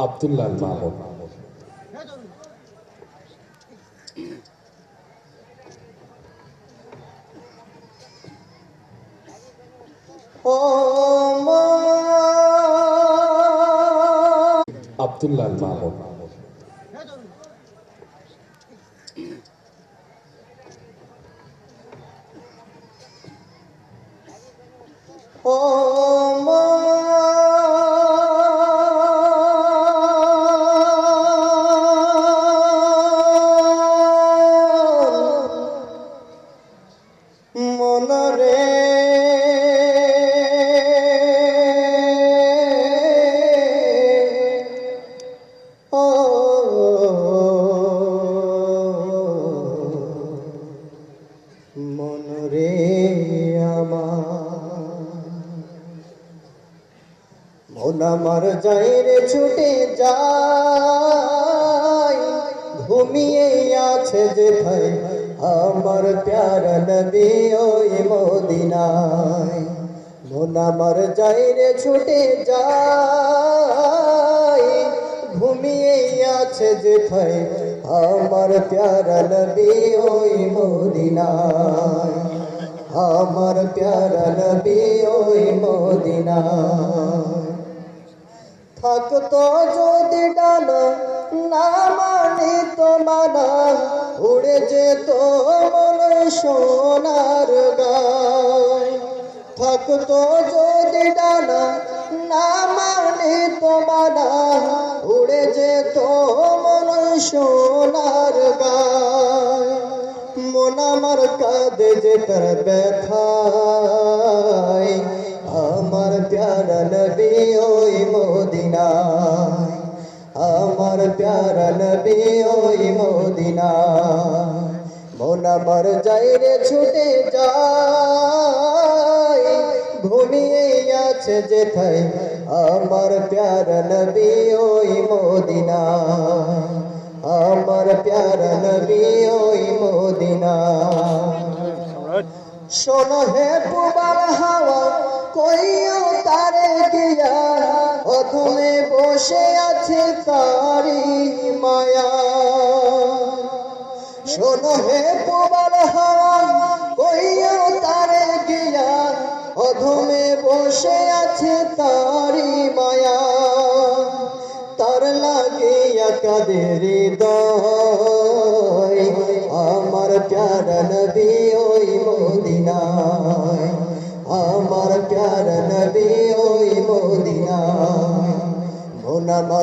আব্দুল্লাহ মাহমুদ। আব্দুল্লাহ মাহমুদ। মনরে মনরে মন আমার যাই রে ছুটে যায়, ঘুমিয়ে আছে যে ভাই আমার প্যারা নবী ওই মদিনায়। মন আমার যাই রে ছুটে যায়, ঘুমিয়ে আছে যে ভাই আমার প্যারা নবী ওই মদিনায়। আমার প্যারা নবী ওই মদিনায়। থাকতো যদি ডানা না মানি তো মানা, উড়ে যেত মন সোনার গায়। থাকতো যদি ডানা না মানি তো মানা, উড়ে যেত মন সোনার গায়। মন আমার কাঁদে যে তার ব্যথায়, আমার প্যারা নবী ওই মদিনায়। আমার প্যারা নবী ওই মদিনায়। মন আমার যাই রে ছুটে যায়, ঘুমিয়ে আছে যেথায় আমার প্যারা নবী ওই মদিনায়। আমার প্যারা নবী ওই মদিনায়। শোনো হে পুবার হাওয়া কইও তারে গিয়া, অধমে বসে আছে তারি মায়া। শোনো হে পুবার হাওয়া কইও তারে গিয়া, অধমে বসে আছে তারি মায়া। তার লাগিয়া কাঁদে হৃদয়, আমার প্যারা নবী ওই মদিনায়। আমার প্যারা নবী ওই মদিনায়। মন আমার